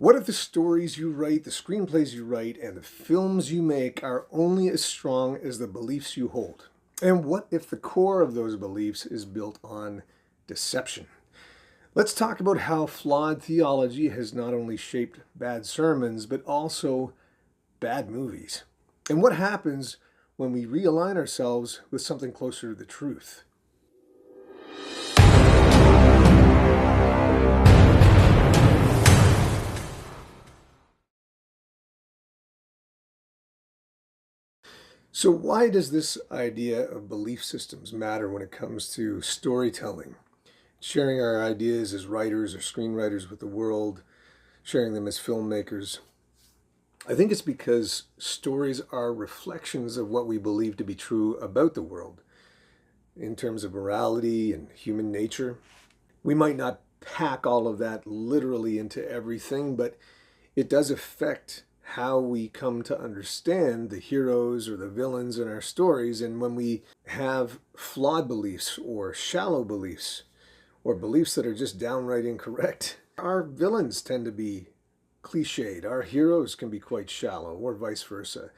What if the stories you write, the screenplays you write, and the films you make are only as strong as the beliefs you hold? And what if the core of those beliefs is built on deception? Let's talk about how flawed theology has not only shaped bad sermons, but also bad movies. And what happens when we realign ourselves with something closer to the truth? So, why does this idea of belief systems matter when it comes to storytelling? Sharing our ideas as writers or screenwriters with the world, sharing them as filmmakers. I think it's because stories are reflections of what we believe to be true about the world in terms of morality and human nature. We might not pack all of that literally into everything, but it does affect how we come to understand the heroes or the villains in our stories. And when we have flawed beliefs or shallow beliefs or beliefs that are just downright incorrect, our villains tend to be cliched. Our heroes can be quite shallow, or vice versa.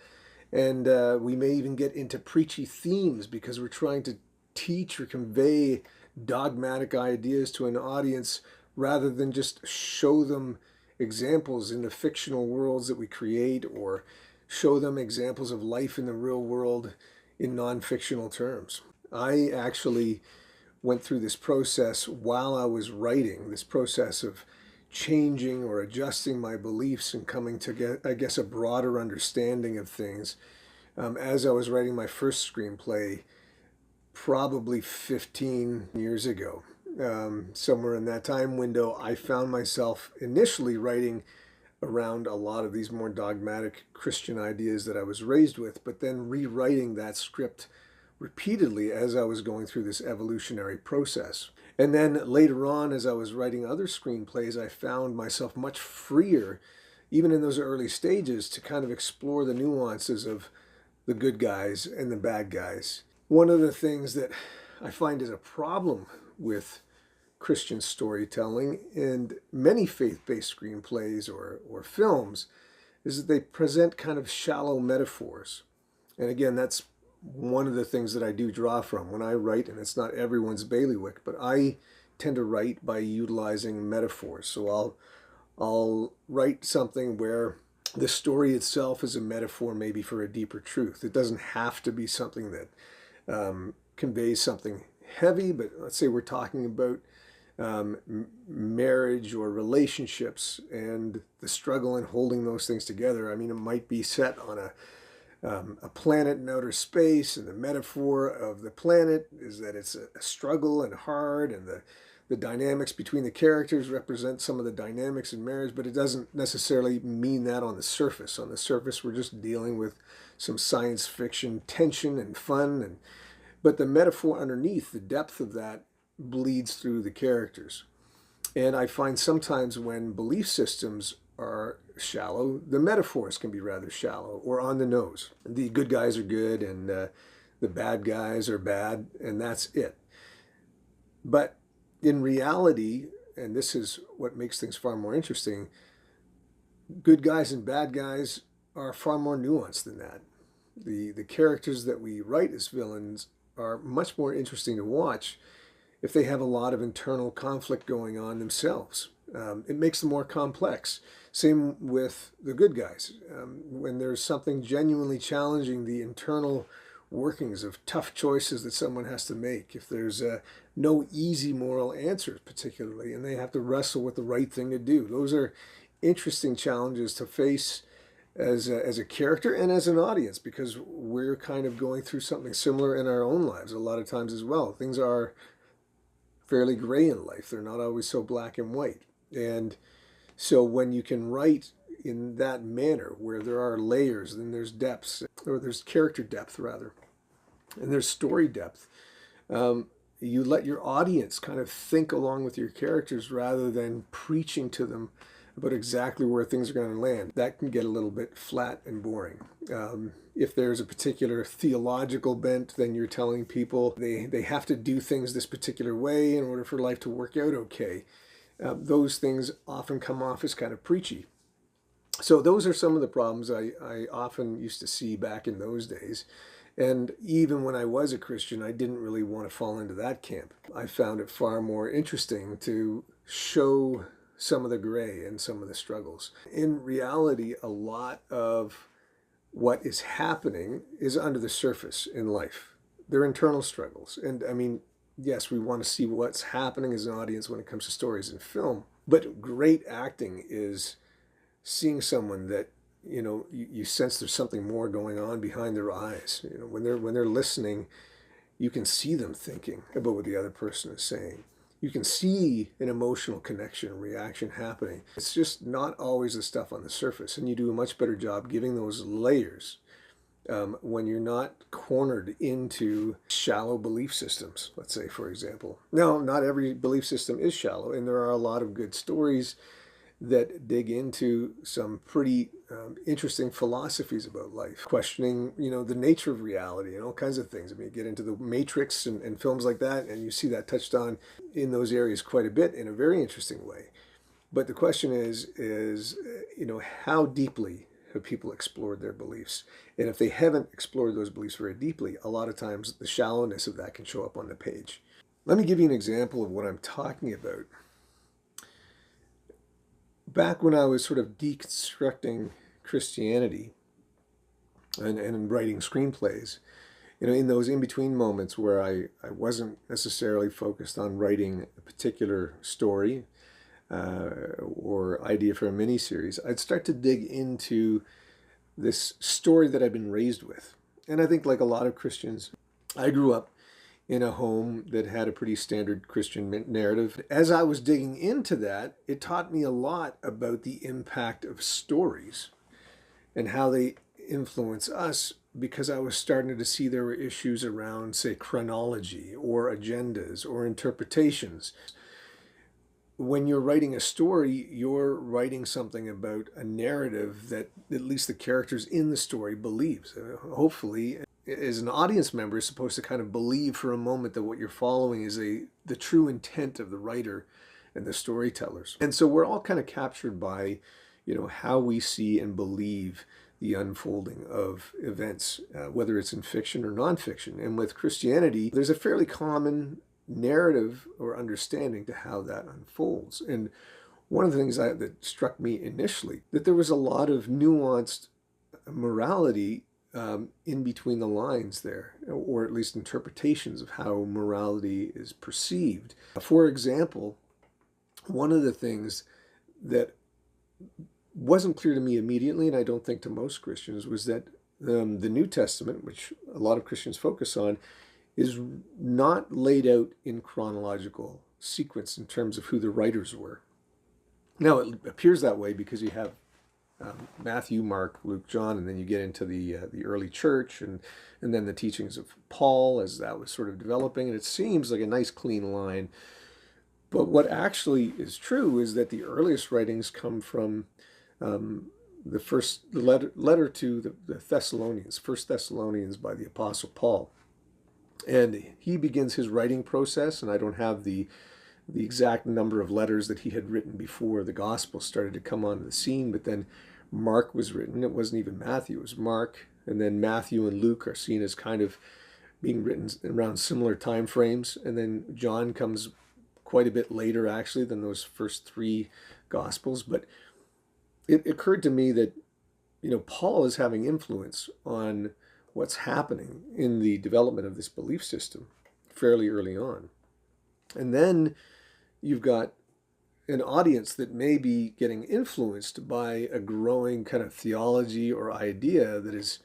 And we may even get into preachy themes because we're trying to teach or convey dogmatic ideas to an audience rather than just show them examples in the fictional worlds that we create or show them examples of life in the real world in non-fictional terms. I actually went through this process while I was writing, this process of changing or adjusting my beliefs and coming to get, I guess, a broader understanding of things as I was writing my first screenplay probably 15 years ago. Somewhere in that time window, I found myself initially writing around a lot of these more dogmatic Christian ideas that I was raised with, but then rewriting that script repeatedly as I was going through this evolutionary process. And then later on, as I was writing other screenplays, I found myself much freer, even in those early stages, to kind of explore the nuances of the good guys and the bad guys. One of the things that I find is a problem with Christian storytelling and many faith-based screenplays or films is that they present kind of shallow metaphors. And again, that's one of the things that I do draw from when I write, and it's not everyone's bailiwick, but I tend to write by utilizing metaphors. So I'll write something where the story itself is a metaphor maybe for a deeper truth. It doesn't have to be something that conveys something heavy, but let's say we're talking about marriage or relationships and the struggle in holding those things together. I mean, it might be set on a planet in outer space, and the metaphor of the planet is that it's a struggle and hard, and the dynamics between the characters represent some of the dynamics in marriage, but it doesn't necessarily mean that on the surface. On the surface, we're just dealing with some science fiction tension and fun, but the metaphor underneath, the depth of that, bleeds through the characters. And I find sometimes when belief systems are shallow, the metaphors can be rather shallow or on the nose. The good guys are good and the bad guys are bad, and that's it. But in reality, and this is what makes things far more interesting, good guys and bad guys are far more nuanced than that. The characters that we write as villains are much more interesting to watch if they have a lot of internal conflict going on themselves. It makes them more complex. Same with the good guys. When there's something genuinely challenging the internal workings of tough choices that someone has to make, if there's no easy moral answers particularly, and they have to wrestle with the right thing to do, those are interesting challenges to face as a character and as an audience, because we're kind of going through something similar in our own lives a lot of times as well. Things are fairly gray in life. They're not always so black and white. And so when you can write in that manner, where there are layers, then there's depths, or there's character depth rather, and there's story depth, you let your audience kind of think along with your characters rather than preaching to them about exactly where things are going to land. That can get a little bit flat and boring. If there's a particular theological bent, then you're telling people they have to do things this particular way in order for life to work out okay. Those things often come off as kind of preachy. So those are some of the problems I often used to see back in those days. And even when I was a Christian, I didn't really want to fall into that camp. I found it far more interesting to show some of the gray and some of the struggles. In reality, a lot of what is happening is under the surface in life. They're internal struggles. And I mean, yes, we want to see what's happening as an audience when it comes to stories in film, but great acting is seeing someone that you sense there's something more going on behind their eyes. When they're listening, you can see them thinking about what the other person is saying. You can see an emotional connection, reaction happening. It's just not always the stuff on the surface, and you do a much better job giving those layers when you're not cornered into shallow belief systems, let's say, for example. Now, not every belief system is shallow, and there are a lot of good stories that dig into some pretty interesting philosophies about life, questioning, the nature of reality and all kinds of things. I mean, you get into the Matrix and films like that, and you see that touched on in those areas quite a bit in a very interesting way. But the question is, how deeply have people explored their beliefs? And if they haven't explored those beliefs very deeply, a lot of times the shallowness of that can show up on the page. Let me give you an example of what I'm talking about. Back when I was sort of deconstructing Christianity and writing screenplays, in those in-between moments where I wasn't necessarily focused on writing a particular story or idea for a miniseries, I'd start to dig into this story that I've been raised with. And I think like a lot of Christians, I grew up in a home that had a pretty standard Christian narrative. As I was digging into that, it taught me a lot about the impact of stories and how they influence us, because I was starting to see there were issues around, say, chronology or agendas or interpretations. When you're writing a story, you're writing something about a narrative that at least the characters in the story believes. Hopefully, as an audience member, is supposed to kind of believe for a moment that what you're following is the true intent of the writer and the storytellers. And so we're all kind of captured by, how we see and believe the unfolding of events, whether it's in fiction or nonfiction. And with Christianity, there's a fairly common narrative or understanding to how that unfolds. And one of the things that struck me initially, that there was a lot of nuanced morality in between the lines there, or at least interpretations of how morality is perceived. For example, one of the things that wasn't clear to me immediately, and I don't think to most Christians, was that the New Testament, which a lot of Christians focus on, is not laid out in chronological sequence in terms of who the writers were. Now, it appears that way because you have Matthew, Mark, Luke, John, and then you get into the early church and then the teachings of Paul as that was sort of developing, and it seems like a nice clean line. But what actually is true is that the earliest writings come from the first letter to the Thessalonians, First Thessalonians by the Apostle Paul. And he begins his writing process, and I don't have the exact number of letters that he had written before the gospel started to come onto the scene, but then Mark was written. It wasn't even Matthew, it was Mark. And then Matthew and Luke are seen as kind of being written around similar time frames. And then John comes quite a bit later, actually, than those first three gospels. But it occurred to me that, Paul is having influence on what's happening in the development of this belief system fairly early on. And then you've got an audience that may be getting influenced by a growing kind of theology or idea that is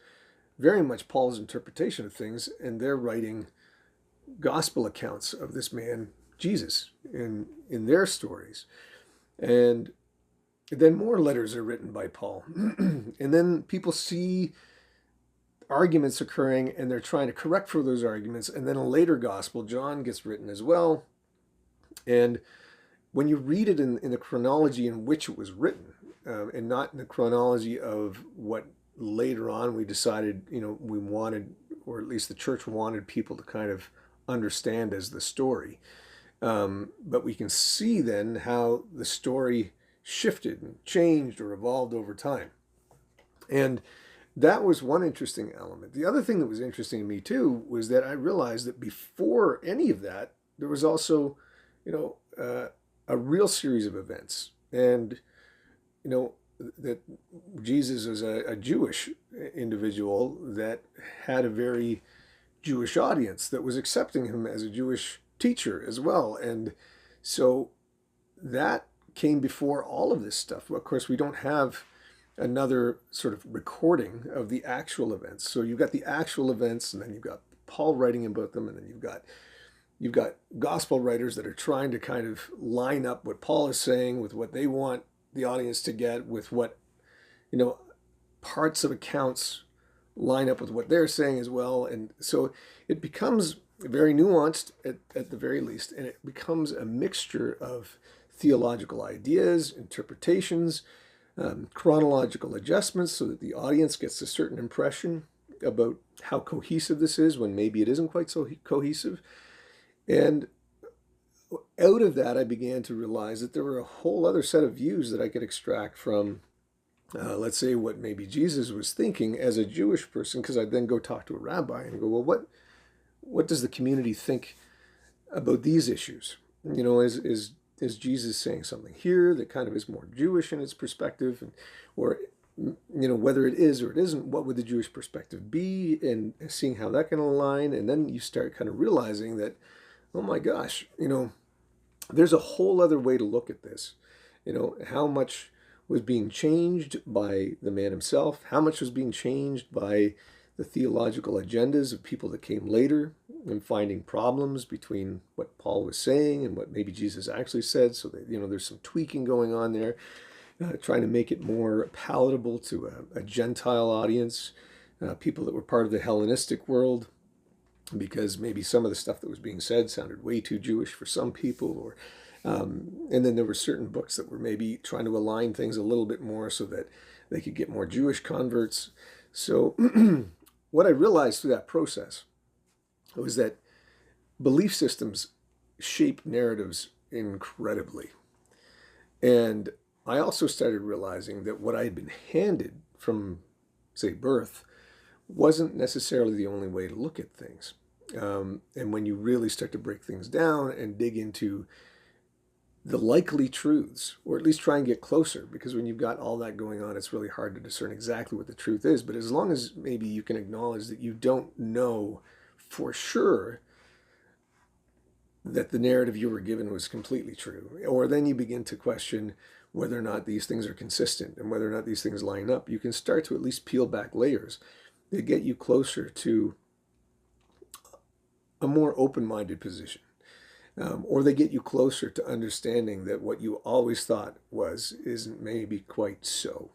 very much Paul's interpretation of things, and they're writing gospel accounts of this man, Jesus, in their stories. And then more letters are written by Paul. And then people see arguments occurring and they're trying to correct for those arguments. And then a later gospel, John, gets written as well. And when you read it in the chronology in which it was written, and not in the chronology of what later on we decided, we wanted, or at least the church wanted people to kind of understand as the story. But we can see then how the story shifted and changed or evolved over time. And that was one interesting element. The other thing that was interesting to me too was that I realized that before any of that, there was also, you know, a real series of events. And, you know, that Jesus is a Jewish individual that had a very Jewish audience that was accepting him as a Jewish teacher as well. And so that came before all of this stuff. Of course, we don't have another sort of recording of the actual events. So you've got the actual events, and then you've got Paul writing about them, and then you've got gospel writers that are trying to kind of line up what Paul is saying with what they want the audience to get, with what, you know, parts of accounts line up with what they're saying as well. And so it becomes very nuanced at the very least, and it becomes a mixture of theological ideas, interpretations, chronological adjustments so that the audience gets a certain impression about how cohesive this is when maybe it isn't quite so cohesive. And out of that, I began to realize that there were a whole other set of views that I could extract from, let's say, what maybe Jesus was thinking as a Jewish person, because I'd then go talk to a rabbi and go, well, what does the community think about these issues? You know, is Jesus saying something here that kind of is more Jewish in its perspective, or, you know, whether it is or it isn't, what would the Jewish perspective be, and seeing how that can align. And then you start kind of realizing that, oh my gosh, you know, there's a whole other way to look at this. You know, how much was being changed by the man himself, how much was being changed by the theological agendas of people that came later, and finding problems between what Paul was saying and what maybe Jesus actually said. So that, you know, there's some tweaking going on there, trying to make it more palatable to a Gentile audience, people that were part of the Hellenistic world, because maybe some of the stuff that was being said sounded way too Jewish for some people, or and then there were certain books that were maybe trying to align things a little bit more so that they could get more Jewish converts. So what I realized through that process was that belief systems shape narratives incredibly. And I also started realizing that what I had been handed from, say, birth wasn't necessarily the only way to look at things. And when you really start to break things down and dig into the likely truths, or at least try and get closer, because when you've got all that going on, it's really hard to discern exactly what the truth is. But as long as maybe you can acknowledge that you don't know for sure that the narrative you were given was completely true, or then you begin to question whether or not these things are consistent and whether or not these things line up, you can start to at least peel back layers that get you closer to a more open-minded position. Or they get you closer to understanding that what you always thought isn't maybe quite so.